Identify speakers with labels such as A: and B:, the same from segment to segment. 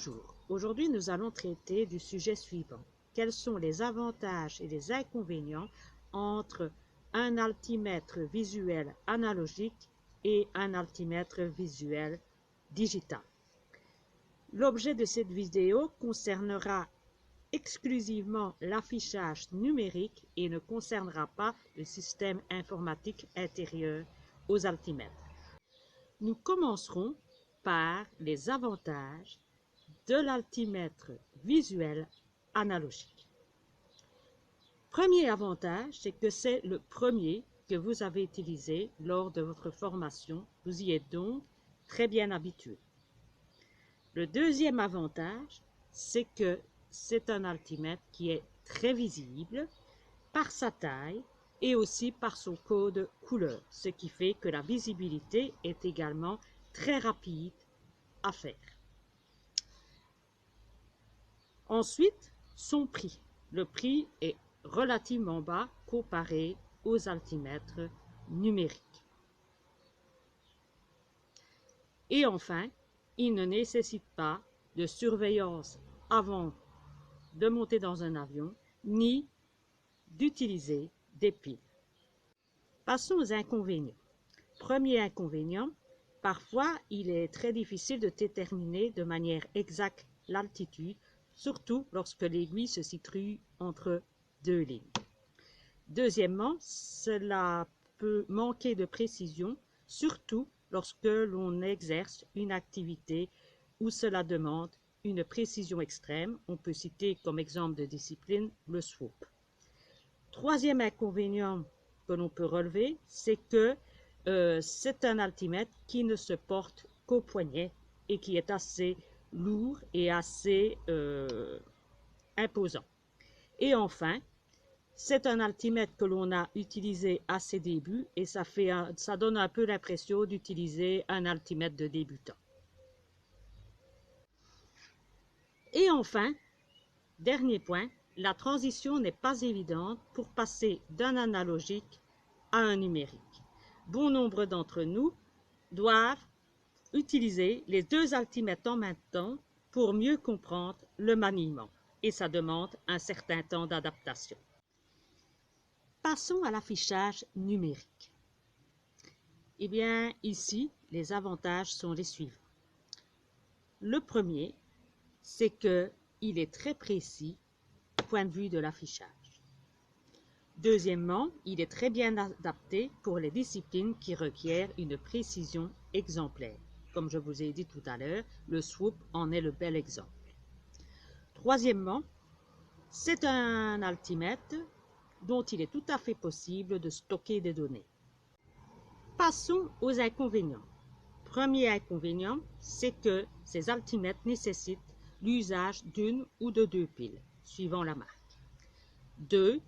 A: Bonjour, aujourd'hui nous allons traiter du sujet suivant. Quels sont les avantages et les inconvénients entre un altimètre visuel analogique et un altimètre visuel digital? L'objet de cette vidéo concernera exclusivement l'affichage numérique et ne concernera pas le système informatique intérieur aux altimètres. Nous commencerons par les avantages de l'altimètre visuel analogique. Premier avantage, c'est que c'est le premier que vous avez utilisé lors de votre formation. Vous y êtes donc très bien habitué. Le deuxième avantage, c'est que c'est un altimètre qui est très visible par sa taille et aussi par son code couleur, ce qui fait que la visibilité est également très rapide à faire. Ensuite, son prix. Le prix est relativement bas comparé aux altimètres numériques. Et enfin, il ne nécessite pas de surveillance avant de monter dans un avion, ni d'utiliser des piles. Passons aux inconvénients. Premier inconvénient, parfois il est très difficile de déterminer de manière exacte l'altitude, surtout lorsque l'aiguille se situe entre deux lignes. Deuxièmement, cela peut manquer de précision, surtout lorsque l'on exerce une activité où cela demande une précision extrême. On peut citer comme exemple de discipline le swoop. Troisième inconvénient que l'on peut relever, c'est que c'est un altimètre qui ne se porte qu'au poignet et qui est assez lourd et assez imposant. Et enfin, c'est un altimètre que l'on a utilisé à ses débuts et ça donne un peu l'impression d'utiliser un altimètre de débutant. Et enfin, dernier point, la transition n'est pas évidente pour passer d'un analogique à un numérique. Bon nombre d'entre nous doivent utiliser les deux altimètres en même temps pour mieux comprendre le maniement et ça demande un certain temps d'adaptation. Passons à l'affichage numérique. Eh bien, ici, les avantages sont les suivants. Le premier, c'est qu'il est très précis du point de vue de l'affichage. Deuxièmement, il est très bien adapté pour les disciplines qui requièrent une précision exemplaire. Comme je vous ai dit tout à l'heure, le swoop en est le bel exemple. Troisièmement, c'est un altimètre dont il est tout à fait possible de stocker des données. Passons aux inconvénients. Premier inconvénient, c'est que ces altimètres nécessitent l'usage d'une ou de deux piles, suivant la marque. Deux,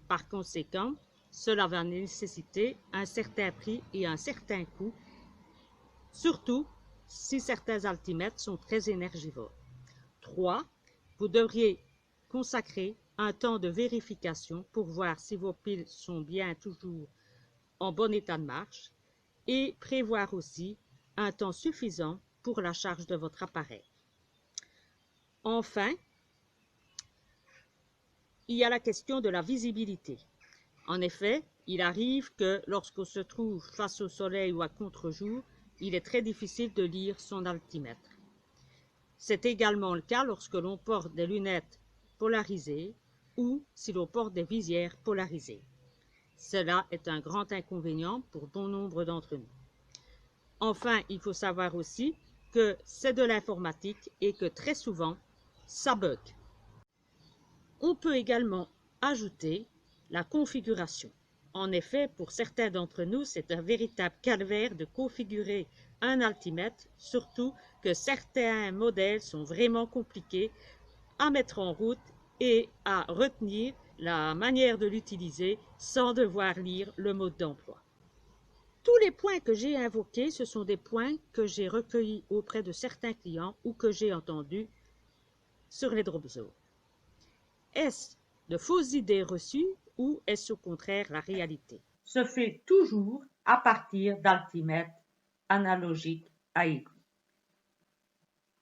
A: par conséquent, cela va nécessiter un certain prix et un certain coût, surtout si certains altimètres sont très énergivores. 3. Vous devriez consacrer un temps de vérification pour voir si vos piles sont bien toujours en bon état de marche et prévoir aussi un temps suffisant pour la charge de votre appareil. Enfin, il y a la question de la visibilité. En effet, il arrive que lorsqu'on se trouve face au soleil ou à contre-jour, il est très difficile de lire son altimètre. C'est également le cas lorsque l'on porte des lunettes polarisées ou si l'on porte des visières polarisées. Cela est un grand inconvénient pour bon nombre d'entre nous. Enfin, il faut savoir aussi que c'est de l'informatique et que très souvent, ça bug. On peut également ajouter la configuration. En effet, pour certains d'entre nous, c'est un véritable calvaire de configurer un altimètre, surtout que certains modèles sont vraiment compliqués à mettre en route et à retenir la manière de l'utiliser sans devoir lire le mode d'emploi. Tous les points que j'ai invoqués, ce sont des points que j'ai recueillis auprès de certains clients ou que j'ai entendus sur les Dropzone. Est-ce de fausses idées reçues ou est-ce au contraire la réalité? Se fait toujours à partir d'altimètres analogiques à aiguille.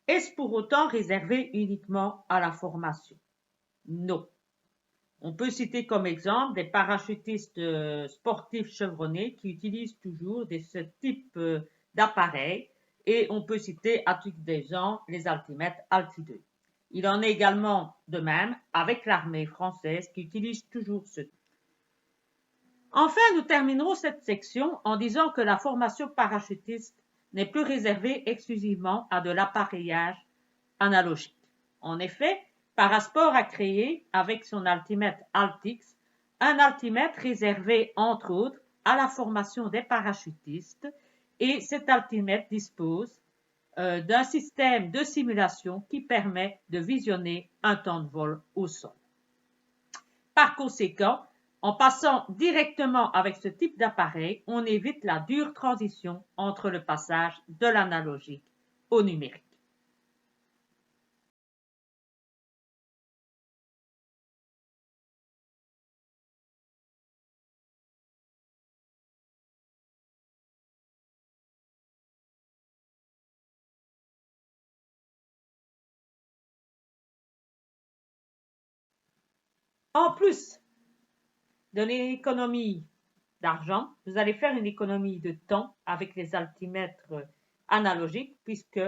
A: Est-ce pour autant réservé uniquement à la formation? Non. On peut citer comme exemple des parachutistes sportifs chevronnés qui utilisent toujours ce type d'appareil, et on peut citer à titre d'exemple les altimètres Alti2. Il en est également de même avec l'armée française qui utilise toujours ce type. Enfin, nous terminerons cette section en disant que la formation parachutiste n'est plus réservée exclusivement à de l'appareillage analogique. En effet, Parasport a créé, avec son altimètre Altix, un altimètre réservé, entre autres, à la formation des parachutistes, et cet altimètre dispose d'un système de simulation qui permet de visionner un temps de vol au sol. Par conséquent, en passant directement avec ce type d'appareil, on évite la dure transition entre le passage de l'analogique au numérique. En plus de l'économie d'argent, vous allez faire une économie de temps avec les altimètres analogiques, puisque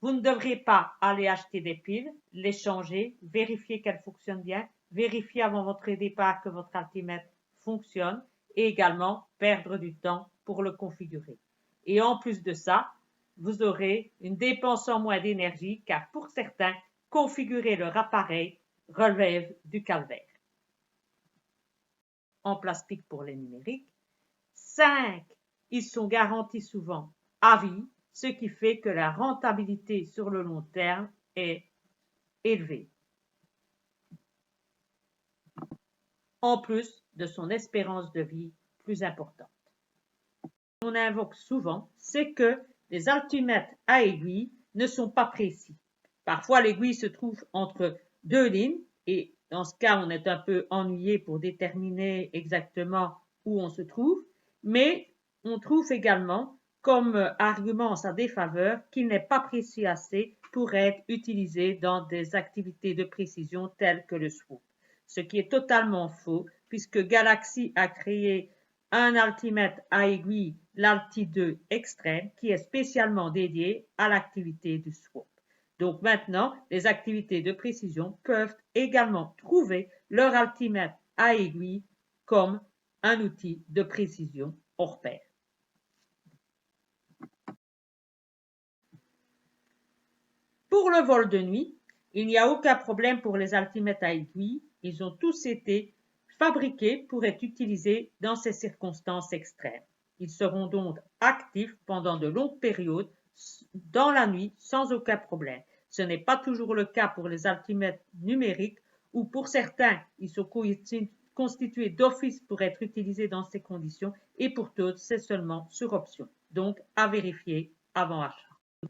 A: vous ne devrez pas aller acheter des piles, les changer, vérifier qu'elles fonctionnent bien, vérifier avant votre départ que votre altimètre fonctionne, et également perdre du temps pour le configurer. Et en plus de ça, vous aurez une dépense en moins d'énergie, car pour certains, configurer leur appareil relève du calvaire. En plastique pour les numériques. 5. Ils sont garantis souvent à vie, ce qui fait que la rentabilité sur le long terme est élevée, en plus de son espérance de vie plus importante. On invoque souvent, c'est que les altimètres à aiguille ne sont pas précis. Parfois, l'aiguille se trouve entre deux lignes, et dans ce cas, on est un peu ennuyé pour déterminer exactement où on se trouve, mais on trouve également comme argument en sa défaveur qu'il n'est pas précis assez pour être utilisé dans des activités de précision telles que le swoop, ce qui est totalement faux, puisque Galaxy a créé un altimètre à aiguille, l'Alti2 Extreme, qui est spécialement dédié à l'activité du swoop. Donc maintenant, les activités de précision peuvent également trouver leur altimètre à aiguille comme un outil de précision hors pair. Pour le vol de nuit, il n'y a aucun problème pour les altimètres à aiguille. Ils ont tous été fabriqués pour être utilisés dans ces circonstances extrêmes. Ils seront donc actifs pendant de longues périodes dans la nuit sans aucun problème. Ce n'est pas toujours le cas pour les altimètres numériques, où pour certains, ils sont constitués d'office pour être utilisés dans ces conditions, et pour d'autres, c'est seulement sur option. Donc, à vérifier avant achat.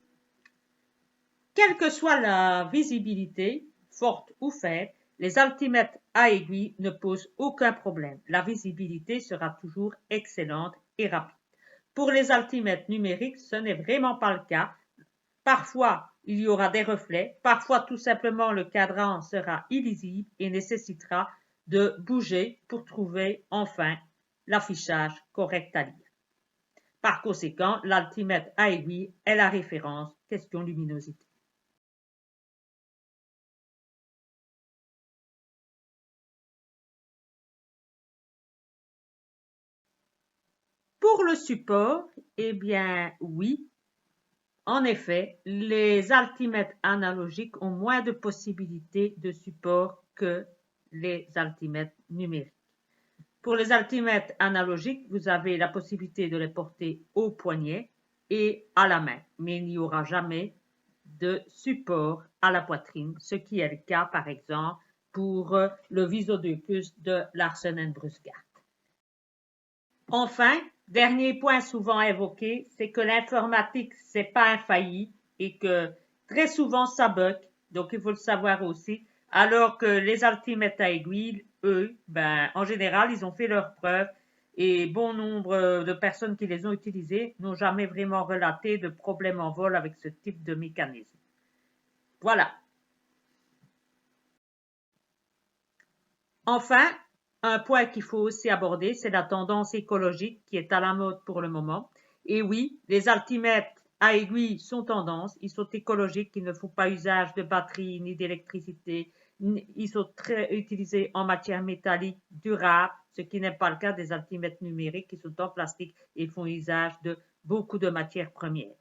A: Quelle que soit la visibilité, forte ou faible, les altimètres à aiguille ne posent aucun problème. La visibilité sera toujours excellente et rapide. Pour les altimètres numériques, ce n'est vraiment pas le cas. Parfois, il y aura des reflets, parfois tout simplement le cadran sera illisible et nécessitera de bouger pour trouver enfin l'affichage correct à lire. Par conséquent, l'altimètre à aiguille est la référence question luminosité. Pour le support, eh bien oui, en effet, les altimètres analogiques ont moins de possibilités de support que les altimètres numériques. Pour les altimètres analogiques, vous avez la possibilité de les porter au poignet et à la main, mais il n'y aura jamais de support à la poitrine, ce qui est le cas par exemple pour le Viso 2 Plus de Larsen & Brusgart. Enfin, dernier point souvent évoqué, c'est que l'informatique, c'est pas infaillible et que très souvent ça bug, donc il faut le savoir aussi, alors que les altimètres à aiguille, eux, en général, ils ont fait leurs preuves et bon nombre de personnes qui les ont utilisés n'ont jamais vraiment relaté de problème en vol avec ce type de mécanisme. Voilà. Enfin, un point qu'il faut aussi aborder, c'est la tendance écologique qui est à la mode pour le moment. Et oui, les altimètres à aiguille sont tendance, ils sont écologiques, ils ne font pas usage de batterie ni d'électricité, ils sont très utilisés en matière métallique durable, ce qui n'est pas le cas des altimètres numériques qui sont en plastique et font usage de beaucoup de matières premières.